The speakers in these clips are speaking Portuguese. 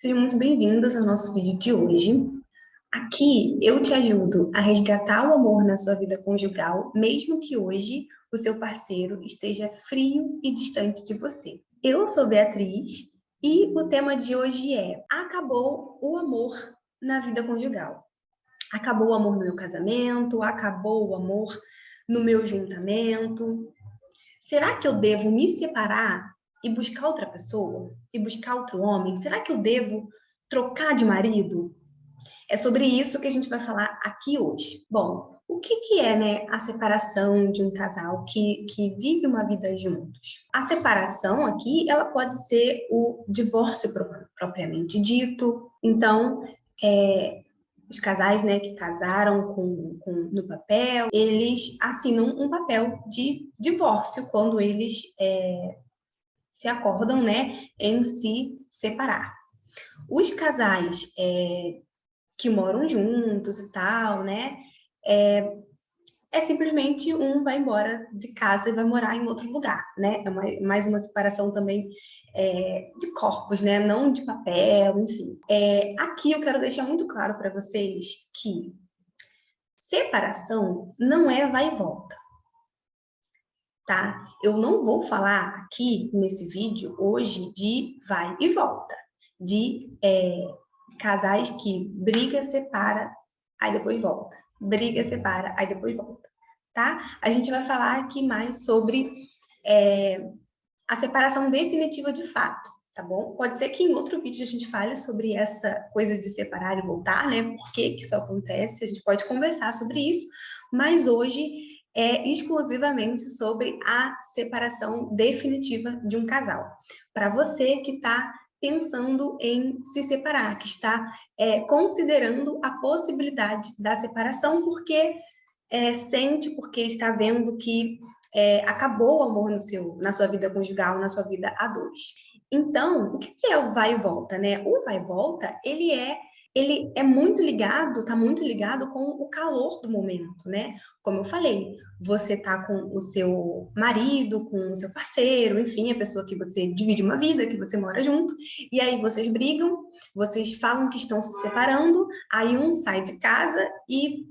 Sejam muito bem-vindas ao nosso vídeo de hoje. Aqui eu te ajudo a resgatar o amor na sua vida conjugal, mesmo que hoje o seu parceiro esteja frio e distante de você. Eu sou Beatriz e o tema de hoje é: acabou o amor na vida conjugal. Acabou o amor no meu casamento, acabou o amor no meu juntamento. Será que eu devo me separar e buscar outra pessoa? E buscar outro homem? Será que eu devo trocar de marido? É sobre isso que a gente vai falar aqui hoje. Bom, o que é, né, a separação de um casal que vive uma vida juntos? A separação aqui, ela pode ser o divórcio propriamente dito. Então, os casais, né, que casaram no papel, eles assinam um papel de divórcio quando eles se acordam, né, em se separar. Os casais que moram juntos e tal, né, simplesmente um vai embora de casa e vai morar em outro lugar, né? É mais uma separação também de corpos, né? Não de papel, enfim. Aqui eu quero deixar muito claro para vocês que separação não é vai e volta, tá? Eu não vou falar aqui nesse vídeo hoje de vai e volta, de casais que briga, separa, aí depois volta. Briga, separa, aí depois volta, tá? A gente vai falar aqui mais sobre a separação definitiva de fato, tá bom? Pode ser que em outro vídeo a gente fale sobre essa coisa de separar e voltar, né? Por que que isso acontece? A gente pode conversar sobre isso, mas hoje é exclusivamente sobre a separação definitiva de um casal. Para você que está pensando em se separar, que está considerando a possibilidade da separação, porque sente, porque está vendo que acabou o amor na sua vida conjugal, na sua vida a dois. Então, o que é o vai e volta, né? O vai e volta, ele é muito ligado, tá muito ligado com o calor do momento, né? Como eu falei, você tá com o seu marido, com o seu parceiro, enfim, a pessoa que você divide uma vida, que você mora junto, e aí vocês brigam, vocês falam que estão se separando, aí um sai de casa e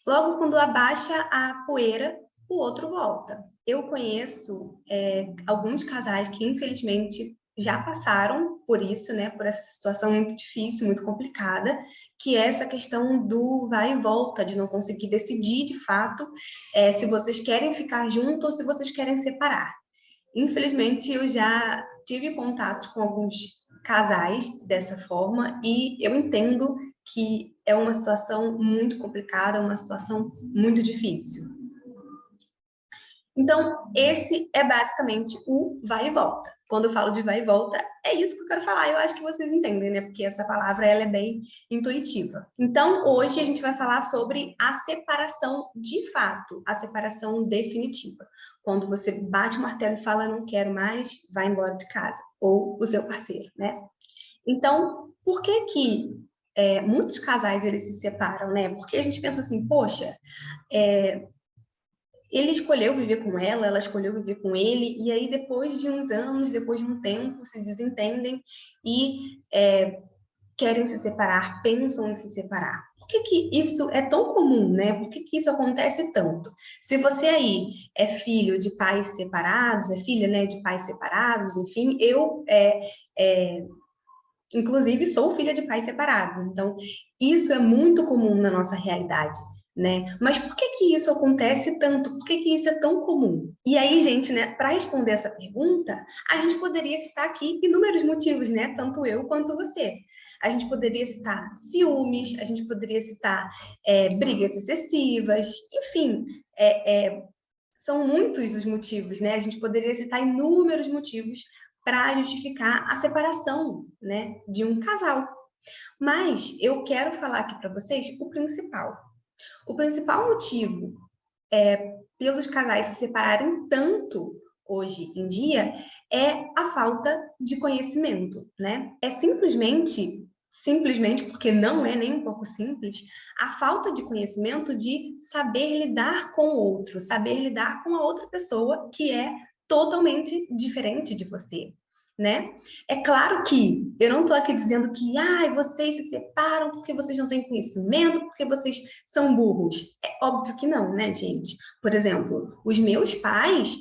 logo quando abaixa a poeira, o outro volta. Eu conheço alguns casais que, infelizmente, já passaram por isso, né? Por essa situação muito difícil, muito complicada, que é essa questão do vai e volta, de não conseguir decidir, de fato, se vocês querem ficar juntos ou se vocês querem separar. Infelizmente, eu já tive contato com alguns casais dessa forma e eu entendo que é uma situação muito complicada, uma situação muito difícil. Então, esse é basicamente o vai e volta. Quando eu falo de vai e volta, é isso que eu quero falar. Eu acho que vocês entendem, né? Porque essa palavra ela é bem intuitiva. Então, hoje a gente vai falar sobre a separação de fato, a separação definitiva. Quando você bate o martelo e fala, não quero mais, vai embora de casa. Ou o seu parceiro, né? Então, por que que muitos casais eles se separam, né? Porque a gente pensa assim, poxa, ele escolheu viver com ela escolheu viver com ele, e aí depois de uns anos, depois de um tempo, se desentendem e querem se separar, pensam em se separar. Por que que isso é tão comum, né? Por que que isso acontece tanto? Se você aí é filho de pais separados, é filha, né, de pais separados, enfim, inclusive, sou filha de pais separados, então isso é muito comum na nossa realidade, né? Mas por que que isso acontece tanto? Por que que isso é tão comum? E aí, gente, né, para responder essa pergunta, a gente poderia citar aqui inúmeros motivos, né? Tanto eu quanto você. A gente poderia citar ciúmes, a gente poderia citar brigas excessivas, enfim, são muitos os motivos, né? A gente poderia citar inúmeros motivos para justificar a separação, né, de um casal. Mas eu quero falar aqui para vocês o principal. O principal motivo pelos casais se separarem tanto hoje em dia é a falta de conhecimento, né? É simplesmente porque não é nem um pouco simples, a falta de conhecimento de saber lidar com o outro, saber lidar com a outra pessoa que é totalmente diferente de você, né? É claro que eu não estou aqui dizendo que vocês se separam porque vocês não têm conhecimento, porque vocês são burros. É óbvio que não, né, gente? Por exemplo, os meus pais,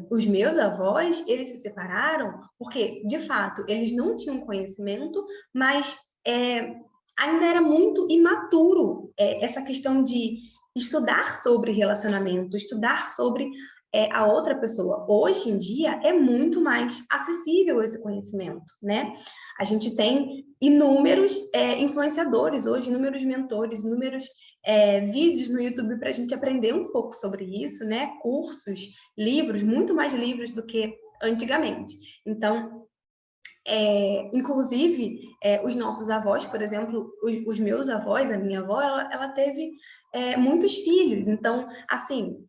os meus avós, eles se separaram porque, de fato, eles não tinham conhecimento, mas ainda era muito imaturo essa questão de estudar sobre relacionamento, estudar sobre a outra pessoa. Hoje em dia é muito mais acessível esse conhecimento, né? A gente tem inúmeros influenciadores hoje, inúmeros mentores, inúmeros vídeos no YouTube para a gente aprender um pouco sobre isso, né? Cursos, livros, muito mais livros do que antigamente. Então, inclusive, os nossos avós, por exemplo, os meus avós, a minha avó, ela teve muitos filhos. Então, assim,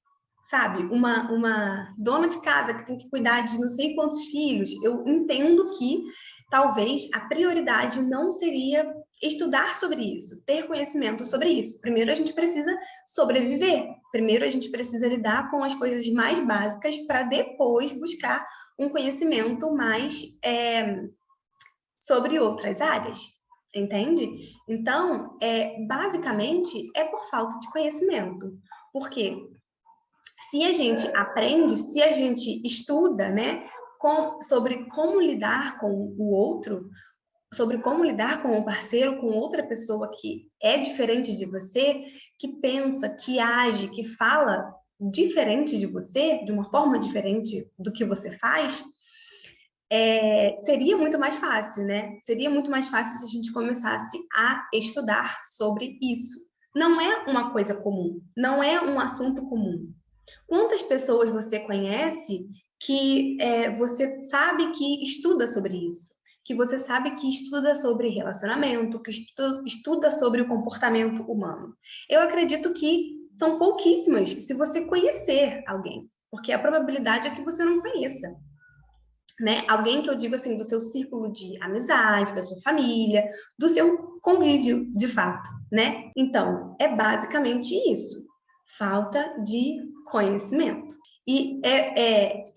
sabe, uma dona de casa que tem que cuidar de não sei quantos filhos, eu entendo que talvez a prioridade não seria estudar sobre isso, ter conhecimento sobre isso. Primeiro a gente precisa sobreviver, primeiro a gente precisa lidar com as coisas mais básicas para depois buscar um conhecimento mais sobre outras áreas, entende? Então, basicamente, é por falta de conhecimento. Porque se a gente aprende, se a gente estuda, né, sobre como lidar com o outro, sobre como lidar com um parceiro, com outra pessoa que é diferente de você, que pensa, que age, que fala diferente de você, de uma forma diferente do que você faz, seria muito mais fácil, né? Seria muito mais fácil se a gente começasse a estudar sobre isso. Não é uma coisa comum, não é um assunto comum. Quantas pessoas você conhece que você sabe que estuda sobre isso? Que você sabe que estuda sobre relacionamento, que estuda sobre o comportamento humano? Eu acredito que são pouquíssimas se você conhecer alguém, porque a probabilidade é que você não conheça. Né? Alguém que eu digo assim, do seu círculo de amizade, da sua família, do seu convívio de fato, né? Então, é basicamente isso. Falta de conhecimento. E é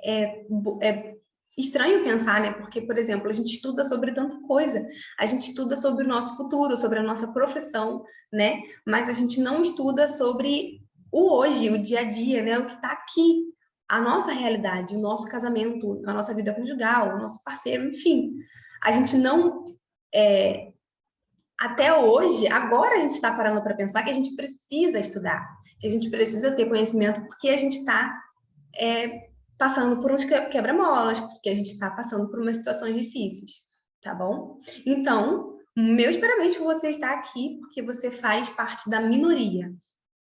estranho pensar, né? Porque, por exemplo, a gente estuda sobre tanta coisa. A gente estuda sobre o nosso futuro, sobre a nossa profissão, né? Mas a gente não estuda sobre o hoje, o dia a dia, né? O que está aqui, a nossa realidade, o nosso casamento, a nossa vida conjugal, o nosso parceiro, enfim. A gente não... até hoje, agora a gente está parando para pensar que a gente precisa estudar, que a gente precisa ter conhecimento, porque a gente está passando por uns quebra-molas, porque a gente está passando por umas situações difíceis, tá bom? Então, meus parabéns por você estar aqui, porque você faz parte da minoria,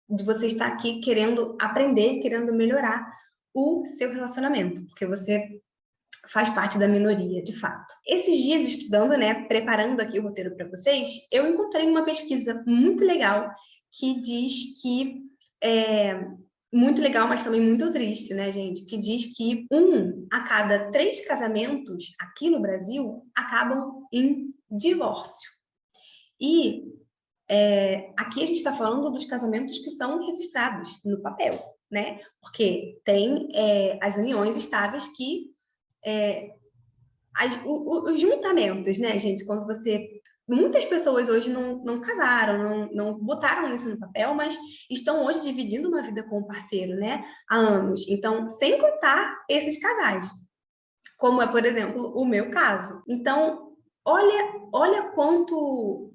de você estar aqui querendo aprender, querendo melhorar o seu relacionamento, porque você faz parte da minoria, de fato. Esses dias estudando, né, preparando aqui o roteiro para vocês, eu encontrei uma pesquisa muito legal que diz que muito legal, mas também muito triste, né, gente? Que diz que 1 a cada 3 casamentos aqui no Brasil acabam em divórcio. E aqui a gente está falando dos casamentos que são registrados no papel, né? Porque tem as uniões estáveis que... os juntamentos, né, gente? Quando você... Muitas pessoas hoje não casaram, não botaram isso no papel, mas estão hoje dividindo uma vida com o parceiro, né? Há anos. Então, sem contar esses casais, como é, por exemplo, o meu caso. Então, olha quantos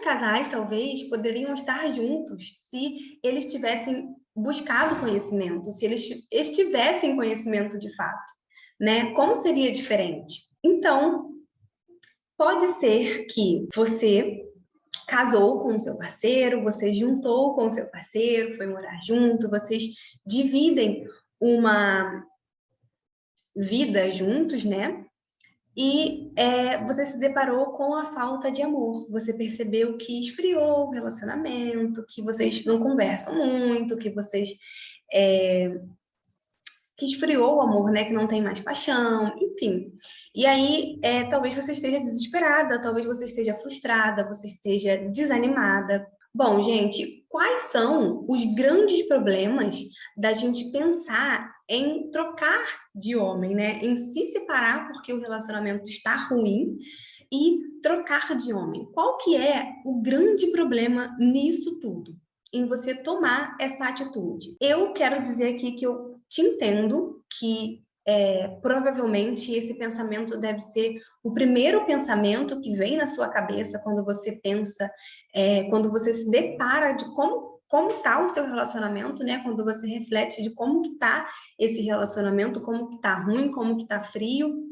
casais, talvez, poderiam estar juntos se eles tivessem buscado conhecimento, se eles tivessem conhecimento de fato, né? Como seria diferente? Então, pode ser que você casou com o seu parceiro, você juntou com o seu parceiro, foi morar junto, vocês dividem uma vida juntos, né? E você se deparou com a falta de amor. Você percebeu que esfriou o relacionamento, que vocês não conversam muito, que vocês... que esfriou o amor, né? Que não tem mais paixão, enfim. E aí, talvez você esteja desesperada, talvez você esteja frustrada, você esteja desanimada. Bom, gente, quais são os grandes problemas da gente pensar em trocar de homem, né? Em se separar porque o relacionamento está ruim e trocar de homem. Qual que é o grande problema nisso tudo? Em você tomar essa atitude. Eu quero dizer aqui que eu te entendo, que provavelmente esse pensamento deve ser o primeiro pensamento que vem na sua cabeça quando você pensa, quando você se depara de como está o seu relacionamento, né? Quando você reflete de como que está esse relacionamento, como que está ruim, como que está frio.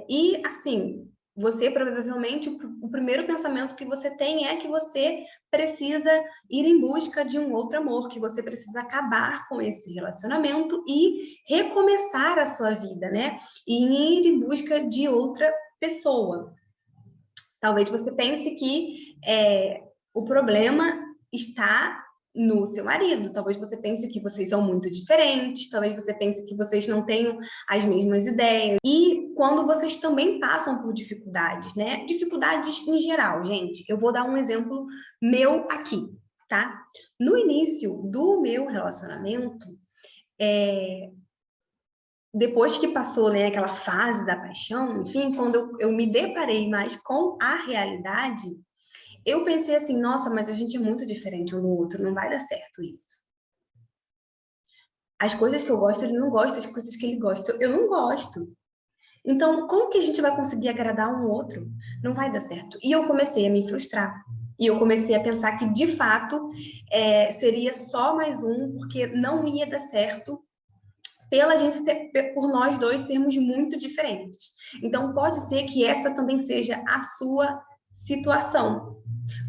E, assim, você provavelmente, o primeiro pensamento que você tem é que você precisa ir em busca de um outro amor, que você precisa acabar com esse relacionamento e recomeçar a sua vida, né? E ir em busca de outra pessoa. Talvez você pense que o problema está no seu marido. Talvez você pense que vocês são muito diferentes, talvez você pense que vocês não tenham as mesmas ideias. E quando vocês também passam por dificuldades, né? Dificuldades em geral, gente. Eu vou dar um exemplo meu aqui, tá? No início do meu relacionamento, depois que passou, né, aquela fase da paixão, enfim, quando eu me deparei mais com a realidade, eu pensei assim, nossa, mas a gente é muito diferente um do outro, não vai dar certo isso. As coisas que eu gosto, ele não gosta, as coisas que ele gosta, eu não gosto. Então, como que a gente vai conseguir agradar um outro? Não vai dar certo. E eu comecei a me frustrar. E eu comecei a pensar que, de fato, seria só mais um, porque não ia dar certo por nós dois sermos muito diferentes. Então, pode ser que essa também seja a sua situação.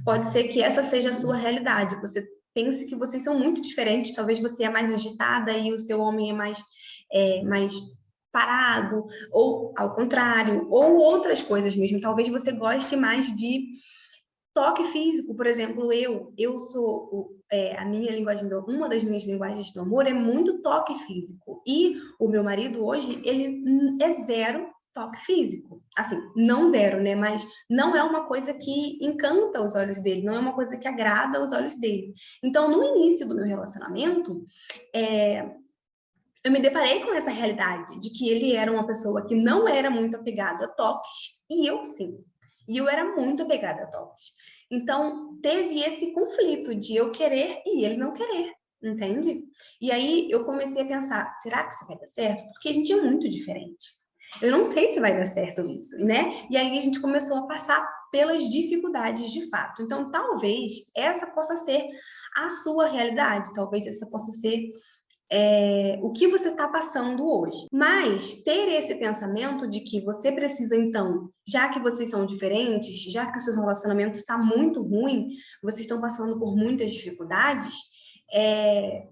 Pode ser que essa seja a sua realidade. Você pense que vocês são muito diferentes. Talvez você é mais agitada e o seu homem é mais parado, ou ao contrário, ou outras coisas mesmo. Talvez você goste mais de toque físico, por exemplo, eu sou a minha linguagem uma das minhas linguagens do amor é muito toque físico. E o meu marido hoje, ele é zero toque físico. Assim, não zero, né? Mas não é uma coisa que encanta os olhos dele, não é uma coisa que agrada os olhos dele. Então, no início do meu relacionamento, eu me deparei com essa realidade de que ele era uma pessoa que não era muito apegado a toques, e eu sim. E eu era muito apegada a toques. Então, teve esse conflito de eu querer e ele não querer, entende? E aí eu comecei a pensar, será que isso vai dar certo? Porque a gente é muito diferente. Eu não sei se vai dar certo isso, né? E aí a gente começou a passar pelas dificuldades de fato. Então, talvez essa possa ser a sua realidade, talvez essa possa ser o que você está passando hoje. Mas ter esse pensamento de que você precisa, então, já que vocês são diferentes, já que o seu relacionamento está muito ruim, vocês estão passando por muitas dificuldades,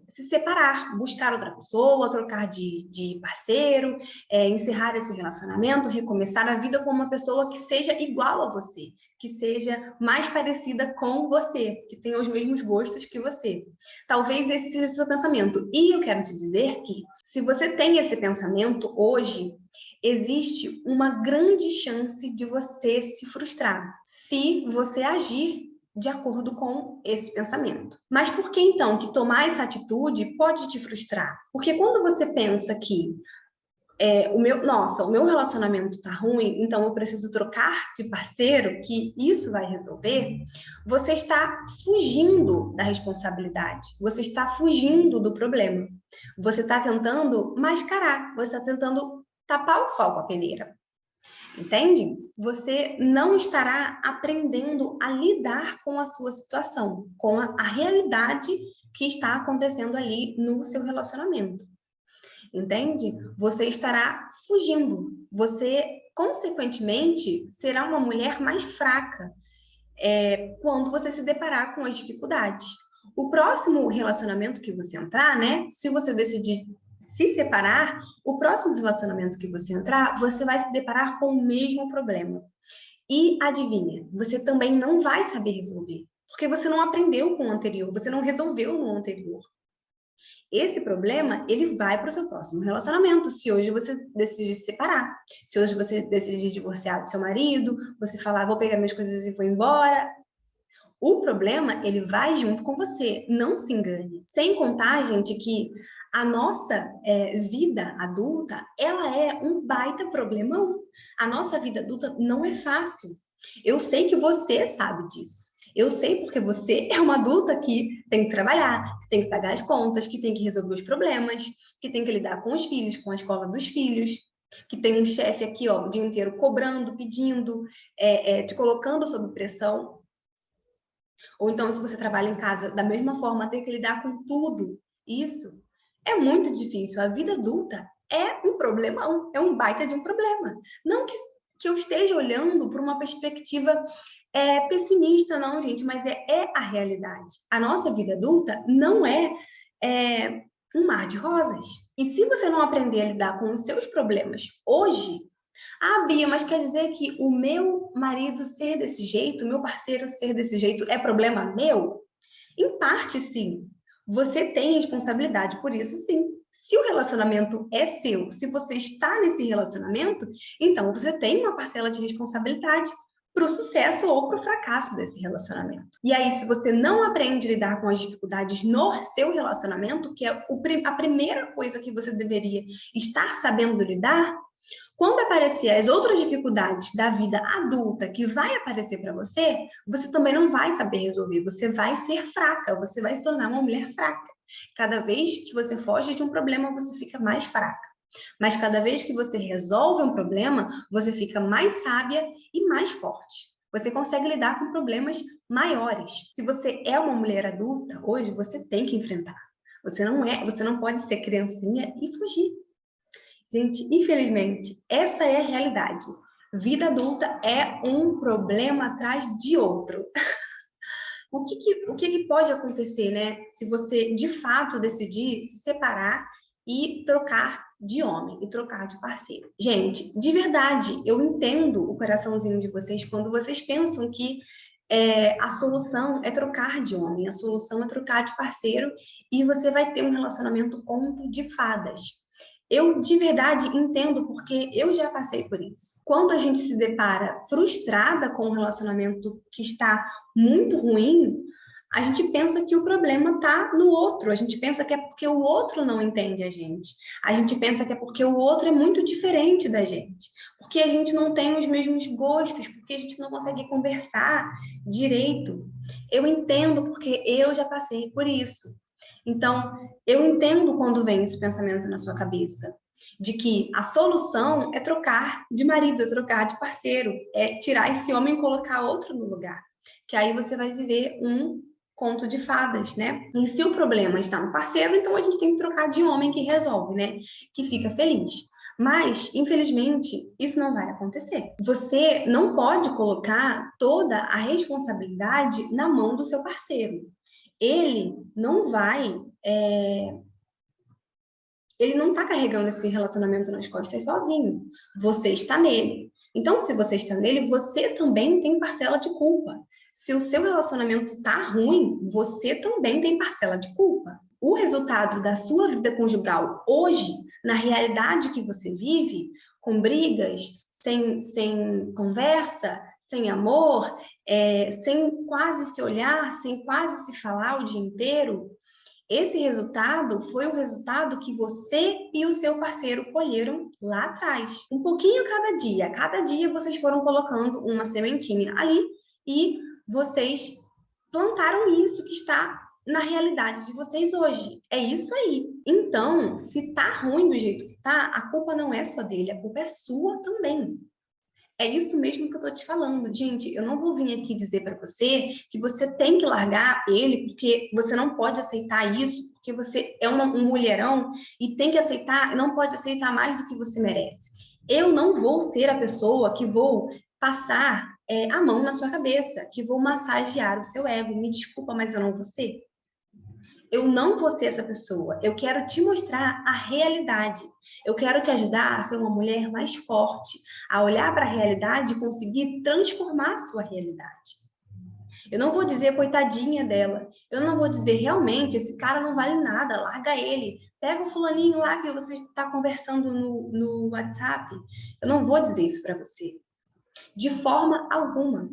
se separar, buscar outra pessoa, trocar de parceiro, encerrar esse relacionamento, recomeçar a vida com uma pessoa que seja igual a você, que seja mais parecida com você, que tenha os mesmos gostos que você. Talvez esse seja o seu pensamento. E eu quero te dizer que, se você tem esse pensamento hoje, existe uma grande chance de você se frustrar, se você agir de acordo com esse pensamento. Mas por que então que tomar essa atitude pode te frustrar? Porque quando você pensa que o meu relacionamento tá ruim, então eu preciso trocar de parceiro, que isso vai resolver, você está fugindo da responsabilidade, você está fugindo do problema, você está tentando mascarar, você está tentando tapar o sol com a peneira. Entende? Você não estará aprendendo a lidar com a sua situação, com a realidade que está acontecendo ali no seu relacionamento. Entende? Você estará fugindo. Você, consequentemente, será uma mulher mais fraca quando você se deparar com as dificuldades. O próximo relacionamento que você entrar, né? Se você decidir se separar, o próximo relacionamento que você entrar, você vai se deparar com o mesmo problema. E adivinha, você também não vai saber resolver, porque você não aprendeu com o anterior, você não resolveu no anterior. Esse problema, ele vai para o seu próximo relacionamento, se hoje você decidir se separar, se hoje você decidir divorciar do seu marido, você falar, vou pegar minhas coisas e vou embora. O problema, ele vai junto com você, não se engane. Sem contar, gente, que A nossa vida adulta, ela é um baita problemão. A nossa vida adulta não é fácil. Eu sei que você sabe disso. Eu sei porque você é uma adulta que tem que trabalhar, que tem que pagar as contas, que tem que resolver os problemas, que tem que lidar com os filhos, com a escola dos filhos, que tem um chefe aqui, ó, o dia inteiro cobrando, pedindo, te colocando sob pressão. Ou então, se você trabalha em casa da mesma forma, tem que lidar com tudo isso. É muito difícil. A vida adulta é um problemão, é um baita de um problema. Não que eu esteja olhando por uma perspectiva pessimista, não, gente, mas é a realidade. A nossa vida adulta não é um mar de rosas. E se você não aprender a lidar com os seus problemas hoje, ah, Bia, mas quer dizer que o meu marido ser desse jeito, o meu parceiro ser desse jeito é problema meu? Em parte, sim. Você tem responsabilidade por isso, sim. Se o relacionamento é seu, se você está nesse relacionamento, então você tem uma parcela de responsabilidade para o sucesso ou para o fracasso desse relacionamento. E aí, se você não aprende a lidar com as dificuldades no seu relacionamento, que é a primeira coisa que você deveria estar sabendo lidar, quando aparecer as outras dificuldades da vida adulta que vai aparecer para você, você também não vai saber resolver, você vai ser fraca, você vai se tornar uma mulher fraca. Cada vez que você foge de um problema, você fica mais fraca. Mas cada vez que você resolve um problema, você fica mais sábia e mais forte. Você consegue lidar com problemas maiores. Se você é uma mulher adulta, hoje você tem que enfrentar. Você não pode ser criancinha e fugir. Gente, infelizmente, essa é a realidade. Vida adulta é um problema atrás de outro. O que pode acontecer, né? Se você, de fato, decidir se separar e trocar de homem, e trocar de parceiro. Gente, de verdade, eu entendo o coraçãozinho de vocês quando vocês pensam que a solução é trocar de homem, a solução é trocar de parceiro e você vai ter um relacionamento conto de fadas. Eu, de verdade, entendo porque eu já passei por isso. Quando a gente se depara frustrada com um relacionamento que está muito ruim, a gente pensa que o problema está no outro. A gente pensa que é porque o outro não entende a gente. A gente pensa que é porque o outro é muito diferente da gente. Porque a gente não tem os mesmos gostos, porque a gente não consegue conversar direito. Eu entendo porque eu já passei por isso. Então, eu entendo quando vem esse pensamento na sua cabeça, de que a solução é trocar de marido, é trocar de parceiro, é tirar esse homem e colocar outro no lugar. Que aí você vai viver um conto de fadas, né? E se o problema está no parceiro, então a gente tem que trocar de homem que resolve, né? Que fica feliz. Mas, infelizmente, isso não vai acontecer. Você não pode colocar toda a responsabilidade na mão do seu parceiro. Ele não vai, ele não está carregando esse relacionamento nas costas sozinho. Você está nele. Então, se você está nele, você também tem parcela de culpa. Se o seu relacionamento está ruim, você também tem parcela de culpa. O resultado da sua vida conjugal hoje, na realidade que você vive, com brigas, sem conversa, sem amor, sem quase se olhar, sem quase se falar o dia inteiro, esse resultado foi o resultado que você e o seu parceiro colheram lá atrás. Um pouquinho cada dia vocês foram colocando uma sementinha ali e vocês plantaram isso que está na realidade de vocês hoje. É isso aí. Então, se tá ruim do jeito que tá, a culpa não é só dele, a culpa é sua também. É isso mesmo que eu tô te falando. Gente, eu não vou vir aqui dizer para você que você tem que largar ele porque você não pode aceitar isso, porque você é um mulherão e tem que aceitar, não pode aceitar mais do que você merece. Eu não vou ser a pessoa que vou passar a mão na sua cabeça, que vou massagear o seu ego. Me desculpa, mas eu não vou ser. Eu não vou ser essa pessoa. Eu quero te mostrar a realidade. Eu quero te ajudar a ser uma mulher mais forte, a olhar para a realidade e conseguir transformar a sua realidade. Eu não vou dizer coitadinha dela. Eu não vou dizer realmente esse cara não vale nada, larga ele. Pega o fulaninho lá que você está conversando no WhatsApp. Eu não vou dizer isso para você. De forma alguma.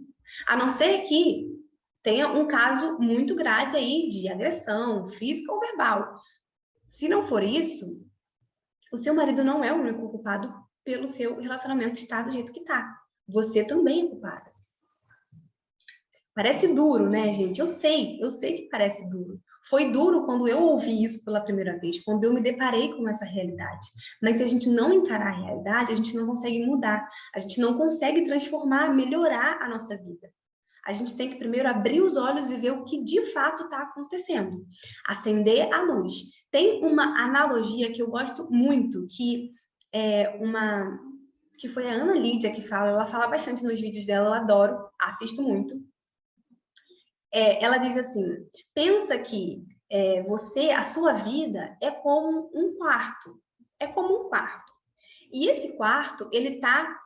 A não ser que tenha um caso muito grave aí de agressão física ou verbal. Se não for isso, o seu marido não é o único culpado pelo seu relacionamento estar do jeito que tá. Você também é culpada. Parece duro, né, gente? Eu sei que parece duro. Foi duro quando eu ouvi isso pela primeira vez, quando eu me deparei com essa realidade. Mas se a gente não encarar a realidade, a gente não consegue mudar, a gente não consegue transformar, melhorar a nossa vida. A gente tem que primeiro abrir os olhos e ver o que de fato está acontecendo. Acender a luz. Tem uma analogia que eu gosto muito, que foi a Ana Lídia que fala, ela fala bastante nos vídeos dela, eu adoro, assisto muito. Ela diz assim, pensa que a sua vida é como um quarto. É como um quarto. E esse quarto, ele tá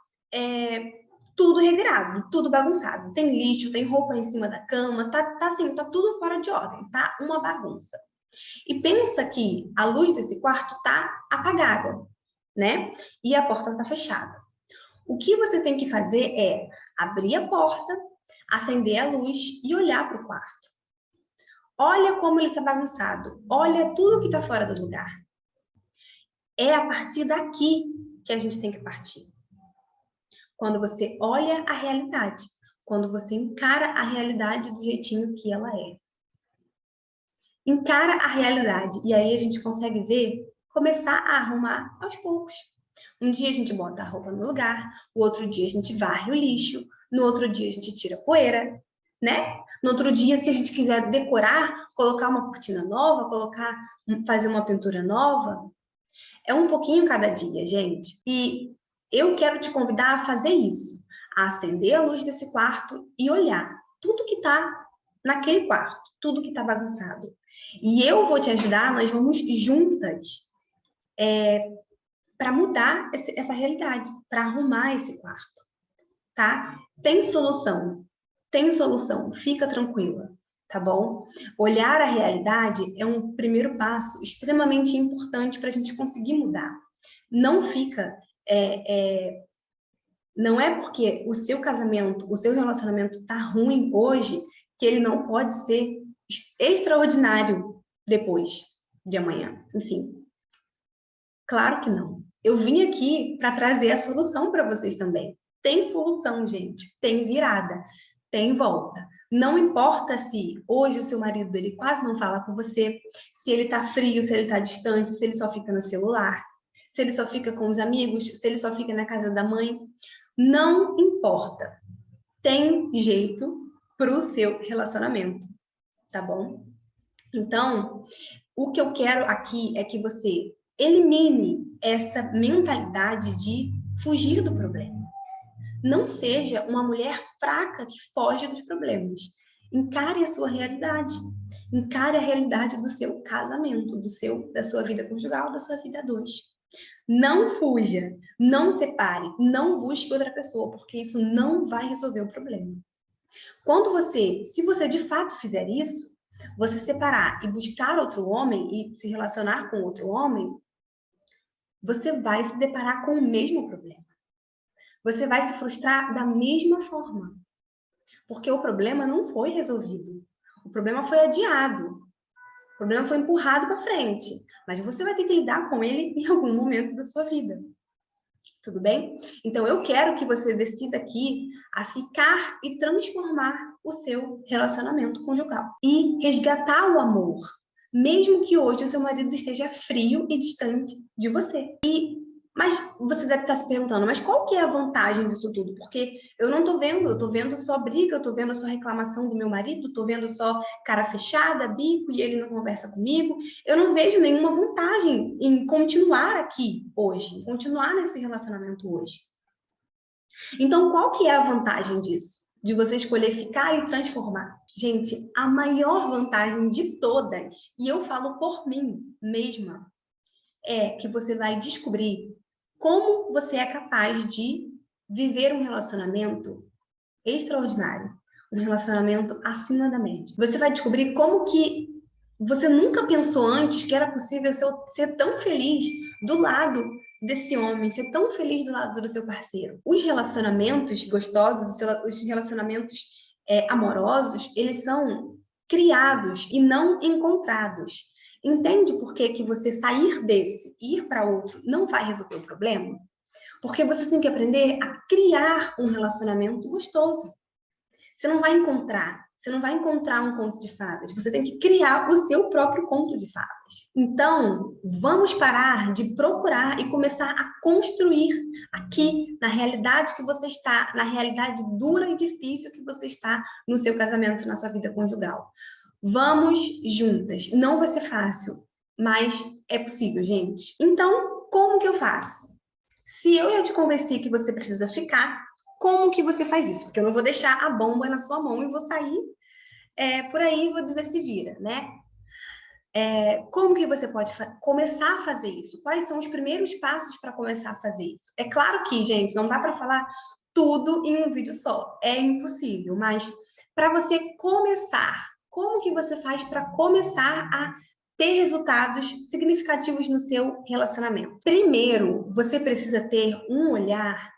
tudo revirado, tudo bagunçado. Tem lixo, tem roupa em cima da cama, tá assim, tá tudo fora de ordem, tá uma bagunça. E pensa que a luz desse quarto tá apagada, né? E a porta tá fechada. O que você tem que fazer é abrir a porta, acender a luz e olhar para o quarto. Olha como ele está bagunçado. Olha tudo que está fora do lugar. É a partir daqui que a gente tem que partir. Quando você olha a realidade. Quando você encara a realidade do jeitinho que ela é. Encara a realidade. E aí a gente consegue ver, começar a arrumar aos poucos. Um dia a gente bota a roupa no lugar, o outro dia a gente varre o lixo, no outro dia a gente tira a poeira, né? No outro dia, se a gente quiser decorar, colocar uma cortina nova, fazer uma pintura nova, é um pouquinho cada dia, gente. E eu quero te convidar a fazer isso, a acender a luz desse quarto e olhar tudo que tá naquele quarto, tudo que tá bagunçado. E eu vou te ajudar, nós vamos juntas para mudar essa realidade, para arrumar esse quarto, tá? Tem solução, fica tranquila, tá bom? Olhar a realidade é um primeiro passo extremamente importante para a gente conseguir mudar. Não fica, não é porque o seu casamento, o seu relacionamento tá ruim hoje, que ele não pode ser extraordinário depois de amanhã, enfim. Claro que não. Eu vim aqui para trazer a solução para vocês também. Tem solução, gente. Tem virada. Tem volta. Não importa se hoje o seu marido ele quase não fala com você, se ele tá frio, se ele tá distante, se ele só fica no celular, se ele só fica com os amigos, se ele só fica na casa da mãe. Não importa. Tem jeito para o seu relacionamento, tá bom? Então, o que eu quero aqui é que você elimine essa mentalidade de fugir do problema. Não seja uma mulher fraca que foge dos problemas. Encare a sua realidade. Encare a realidade do seu casamento, da sua vida conjugal, da sua vida a dois. Não fuja, não separe, não busque outra pessoa, porque isso não vai resolver o problema. Se você de fato fizer isso, você separar e buscar outro homem e se relacionar com outro homem, você vai se deparar com o mesmo problema. Você vai se frustrar da mesma forma. Porque o problema não foi resolvido. O problema foi adiado. O problema foi empurrado para frente. Mas você vai ter que lidar com ele em algum momento da sua vida. Tudo bem? Então, eu quero que você decida aqui a ficar e transformar o seu relacionamento conjugal. E resgatar o amor. Mesmo que hoje o seu marido esteja frio e distante de você. Mas você deve estar se perguntando, mas qual que é a vantagem disso tudo? Porque eu não estou vendo, eu estou vendo só briga, eu estou vendo só reclamação do meu marido, estou vendo só cara fechada, bico, e ele não conversa comigo. Eu não vejo nenhuma vantagem em continuar aqui hoje, em continuar nesse relacionamento hoje. Então, qual que é a vantagem disso? De você escolher ficar e transformar? Gente, a maior vantagem de todas, e eu falo por mim mesma, é que você vai descobrir como você é capaz de viver um relacionamento extraordinário, um relacionamento acima da média. Você vai descobrir como que você nunca pensou antes que era possível ser tão feliz do lado desse homem, ser tão feliz do lado do seu parceiro. Os relacionamentos gostosos, os relacionamentos amorosos, eles são criados e não encontrados. Entende por que que você sair desse e ir para outro não vai resolver o problema? Porque você tem que aprender a criar um relacionamento gostoso. Você não vai encontrar um conto de fadas, você tem que criar o seu próprio conto de fadas. Então, vamos parar de procurar e começar a construir aqui, na realidade que você está, na realidade dura e difícil que você está no seu casamento, na sua vida conjugal. Vamos juntas. Não vai ser fácil, mas é possível, gente. Então, como que eu faço? Se eu já te convenci que você precisa ficar, como que você faz isso? Porque eu não vou deixar a bomba na sua mão e vou sair por aí e vou dizer se vira, né? Como que você pode começar a fazer isso? Quais são os primeiros passos para começar a fazer isso? É claro que, gente, não dá para falar tudo em um vídeo só. É impossível, mas para você começar, como que você faz para começar a ter resultados significativos no seu relacionamento? Primeiro, você precisa ter um olhar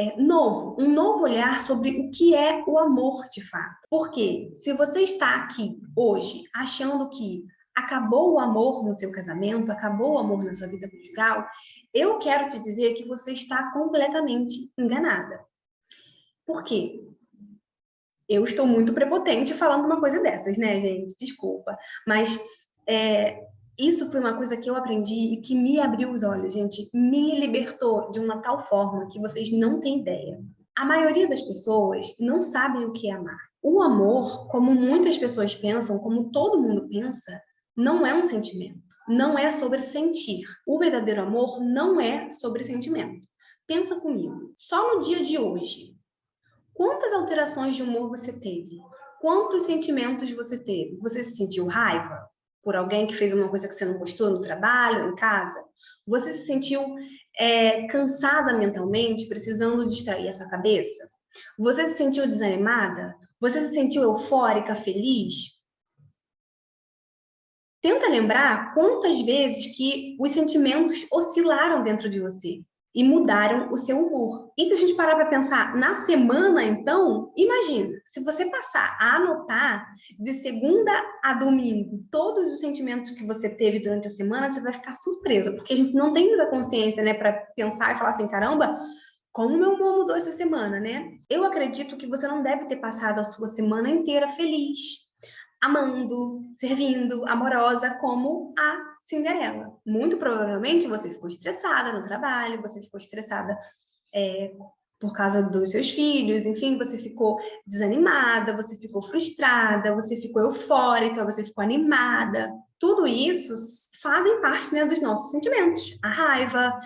um novo olhar sobre o que é o amor de fato. Porque se você está aqui hoje achando que acabou o amor no seu casamento, acabou o amor na sua vida conjugal, eu quero te dizer que você está completamente enganada. Por quê? Eu estou muito prepotente falando uma coisa dessas, né, gente? Desculpa. Mas isso foi uma coisa que eu aprendi e que me abriu os olhos, gente. Me libertou de uma tal forma que vocês não têm ideia. A maioria das pessoas não sabem o que é amar. O amor, como muitas pessoas pensam, como todo mundo pensa, não é um sentimento. Não é sobre sentir. O verdadeiro amor não é sobre sentimento. Pensa comigo. Só no dia de hoje, quantas alterações de humor você teve? Quantos sentimentos você teve? Você se sentiu raiva por alguém que fez uma coisa que você não gostou no trabalho, em casa? Você se sentiu cansada mentalmente, precisando distrair a sua cabeça? Você se sentiu desanimada? Você se sentiu eufórica, feliz? Tenta lembrar quantas vezes que os sentimentos oscilaram dentro de você e mudaram o seu humor. E se a gente parar para pensar na semana, então, imagina, se você passar a anotar de segunda a domingo todos os sentimentos que você teve durante a semana, você vai ficar surpresa, porque a gente não tem muita consciência, né, para pensar e falar assim, caramba, como meu humor mudou essa semana, né? Eu acredito que você não deve ter passado a sua semana inteira feliz, amando, servindo, amorosa, como a Cinderela. Muito provavelmente você ficou estressada no trabalho, você ficou estressada por causa dos seus filhos, enfim, você ficou desanimada, você ficou frustrada, você ficou eufórica, você ficou animada. Tudo isso fazem parte, né, dos nossos sentimentos. A raiva,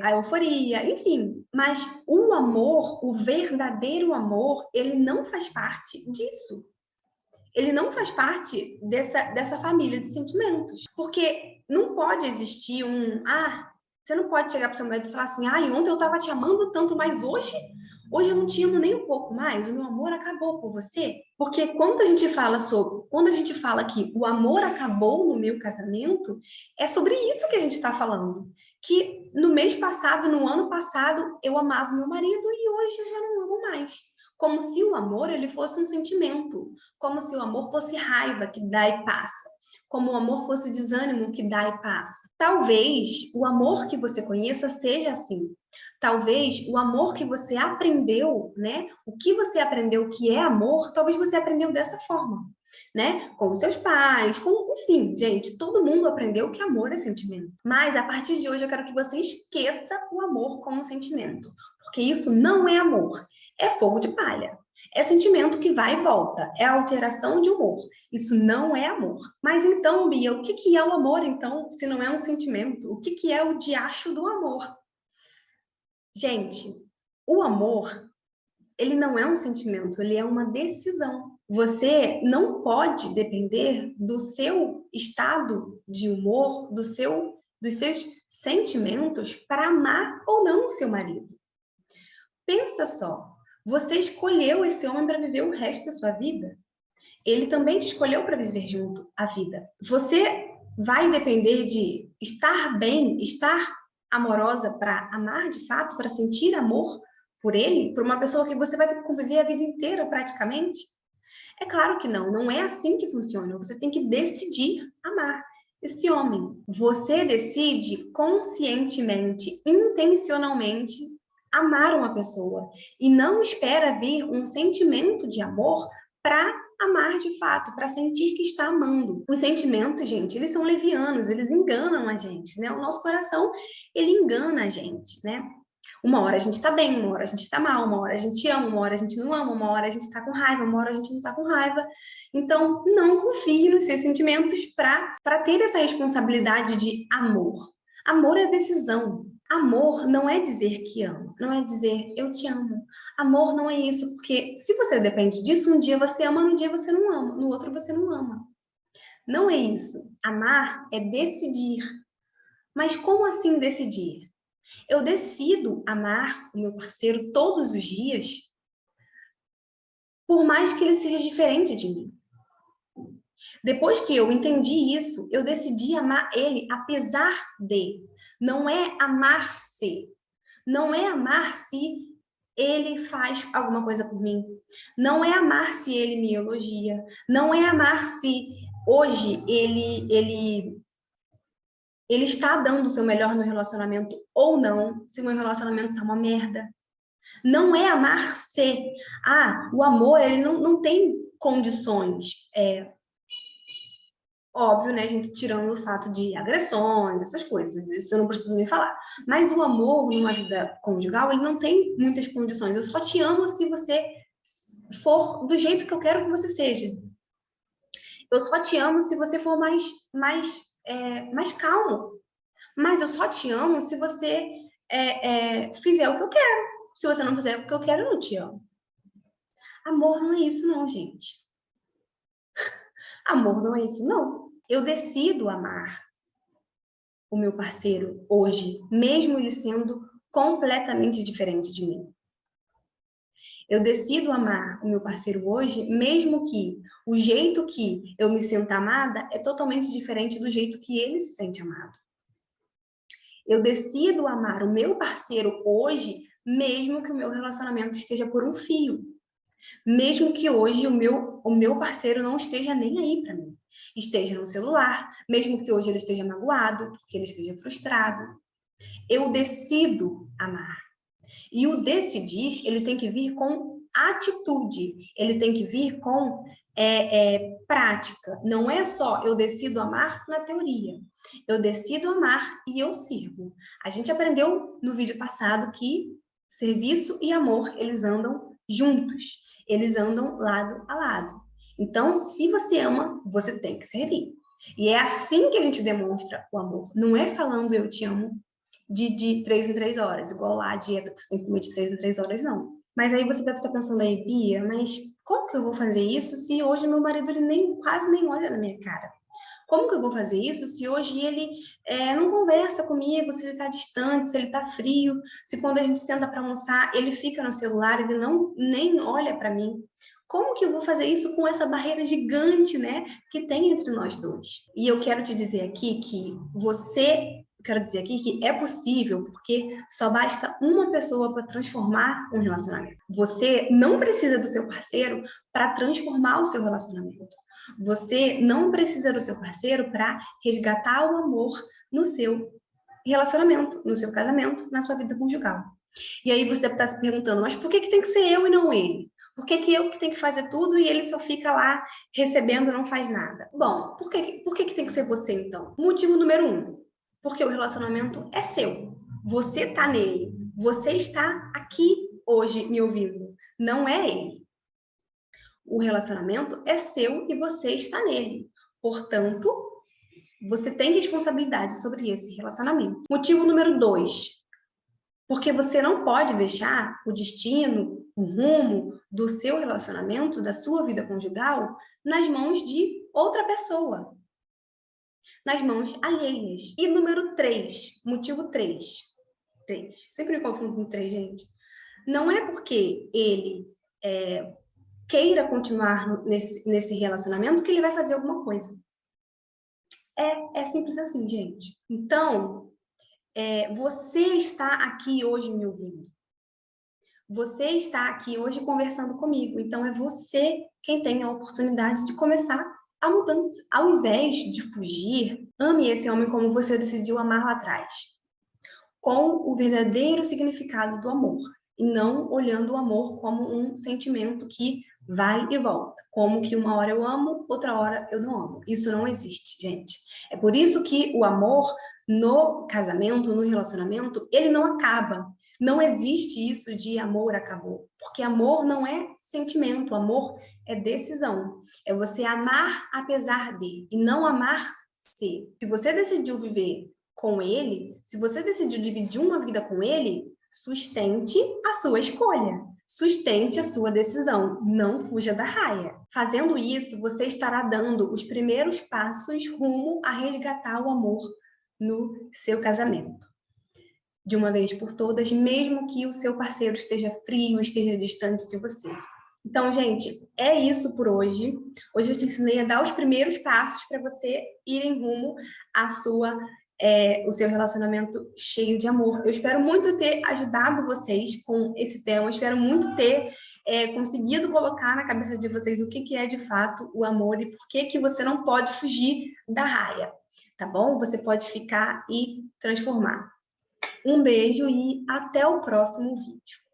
a euforia, enfim. Mas o amor, o verdadeiro amor, ele não faz parte disso. Ele não faz parte dessa família de sentimentos. Porque não pode existir você não pode chegar para o seu marido e falar assim, ontem eu estava te amando tanto, mas hoje eu não te amo nem um pouco mais, o meu amor acabou por você. Porque quando a gente fala que o amor acabou no meu casamento, é sobre isso que a gente está falando. Que no mês passado, no ano passado, eu amava meu marido e hoje eu já não amo mais. Como se o amor ele fosse um sentimento, como se o amor fosse raiva que dá e passa, como o amor fosse desânimo que dá e passa. Talvez o amor que você conheça seja assim. Talvez o amor que você aprendeu, né? O que você aprendeu que é amor, talvez você aprendeu dessa forma, né? Com seus pais, enfim, gente, todo mundo aprendeu que amor é sentimento. Mas a partir de hoje eu quero que você esqueça o amor como sentimento, porque isso não é amor. É fogo de palha. É sentimento que vai e volta. É alteração de humor. Isso não é amor. Mas então, Bia, o que é o amor, então, se não é um sentimento? O que é o diacho do amor? Gente, o amor, ele não é um sentimento, ele é uma decisão. Você não pode depender do seu estado de humor, dos seus sentimentos para amar ou não o seu marido. Pensa só, você escolheu esse homem para viver o resto da sua vida. Ele também te escolheu para viver junto a vida. Você vai depender de estar bem, estar amorosa para amar de fato, para sentir amor por ele, por uma pessoa que você vai ter que conviver a vida inteira praticamente? É claro que não, não é assim que funciona. Você tem que decidir amar. esse homem. Você decide conscientemente, intencionalmente, amar uma pessoa e não espera vir um sentimento de amor para amar de fato, para sentir que está amando. Os sentimentos, gente, eles são levianos, eles enganam a gente, né? O nosso coração, ele engana a gente, né? Uma hora a gente tá bem, uma hora a gente tá mal, uma hora a gente ama, uma hora a gente não ama, uma hora a gente tá com raiva, uma hora a gente não tá com raiva. Então, não confie nos seus sentimentos para ter essa responsabilidade de amor. Amor é decisão. Amor não é dizer que ama, não é dizer eu te amo. Amor não é isso, porque se você depende disso, um dia você ama, no dia você não ama, no outro você não ama. Não é isso. Amar é decidir. Mas como assim decidir? Eu decido amar o meu parceiro todos os dias, por mais que ele seja diferente de mim. Depois que eu entendi isso, eu decidi amar ele apesar de. Não é amar se. Não é amar se ele faz alguma coisa por mim. Não é amar se ele me elogia. Não é amar se hoje ele está dando o seu melhor no relacionamento ou não, se o meu relacionamento tá uma merda. Não é amar ser. O amor, ele não tem condições. Óbvio, né, gente, tirando o fato de agressões, essas coisas, isso eu não preciso nem falar. Mas o amor numa vida conjugal, ele não tem muitas condições. Eu só te amo se você for do jeito que eu quero que você seja. Eu só te amo se você for mais calmo. Mas eu só te amo se você fizer o que eu quero. Se você não fizer o que eu quero, eu não te amo. Amor não é isso, não, gente. Amor não é isso, não. Eu decido amar o meu parceiro hoje, mesmo ele sendo completamente diferente de mim. Eu decido amar o meu parceiro hoje, mesmo que o jeito que eu me sinta amada é totalmente diferente do jeito que ele se sente amado. Eu decido amar o meu parceiro hoje, mesmo que o meu relacionamento esteja por um fio. Mesmo que hoje o meu parceiro não esteja nem aí para mim. Esteja no celular, mesmo que hoje ele esteja magoado, que ele esteja frustrado. Eu decido amar. E o decidir, ele tem que vir com atitude, ele tem que vir com prática. Não é só eu decido amar na teoria. Eu decido amar e eu sirvo. A gente aprendeu no vídeo passado que serviço e amor, eles andam juntos. Eles andam lado a lado. Então, se você ama, você tem que servir. E é assim que a gente demonstra o amor. Não é falando eu te amo de 3 em 3 horas, igual lá a dieta que você tem que comer de 3 em 3 horas, não. Mas aí você deve estar pensando aí, Bia, mas como que eu vou fazer isso se hoje meu marido ele quase nem olha na minha cara? Como que eu vou fazer isso se hoje ele não conversa comigo, se ele está distante, se ele está frio, se quando a gente senta para almoçar ele fica no celular, ele não nem olha para mim? Como que eu vou fazer isso com essa barreira gigante, né, que tem entre nós dois? E eu quero te dizer aqui que quero dizer aqui que é possível, porque só basta uma pessoa para transformar um relacionamento. Você não precisa do seu parceiro para transformar o seu relacionamento. Você não precisa do seu parceiro para resgatar o amor no seu relacionamento, no seu casamento, na sua vida conjugal. E aí você deve estar se perguntando, mas por que tem que ser eu e não ele? Por que eu que tenho que fazer tudo e ele só fica lá recebendo e não faz nada? Bom, por que tem que ser você então? Motivo número 1, porque o relacionamento é seu. Você está nele. Você está aqui hoje me ouvindo. Não é ele. O relacionamento é seu e você está nele. Portanto, você tem responsabilidade sobre esse relacionamento. Motivo número 2, porque você não pode deixar o destino, o rumo do seu relacionamento, da sua vida conjugal, nas mãos de outra pessoa. Nas mãos alheias. E número 3, motivo 3. Sempre me confundo com 3, gente. Não é porque ele queira continuar nesse relacionamento que ele vai fazer alguma coisa. É simples assim, gente. Então, você está aqui hoje me ouvindo. Você está aqui hoje conversando comigo. Então, é você quem tem a oportunidade de começar a mudança. Ao invés de fugir, ame esse homem como você decidiu amar lá atrás, com o verdadeiro significado do amor, e não olhando o amor como um sentimento que vai e volta, como que uma hora eu amo, outra hora eu não amo. Isso não existe, gente. É por isso que o amor no casamento, no relacionamento, ele não acaba. Não existe isso de amor acabou, porque amor não é sentimento, amor é decisão. É você amar apesar de, e não amar se. Se você decidiu viver com ele, se você decidiu dividir uma vida com ele, sustente a sua escolha, sustente a sua decisão, não fuja da raia. Fazendo isso, você estará dando os primeiros passos rumo a resgatar o amor no seu casamento. De uma vez por todas, mesmo que o seu parceiro esteja frio, esteja distante de você. Então, gente, é isso por hoje. Hoje eu te ensinei a dar os primeiros passos para você ir em rumo à o seu relacionamento cheio de amor. Eu espero muito ter ajudado vocês com esse tema, eu espero muito ter conseguido colocar na cabeça de vocês o que é de fato o amor e por que você não pode fugir da raia, tá bom? Você pode ficar e transformar. Um beijo e até o próximo vídeo.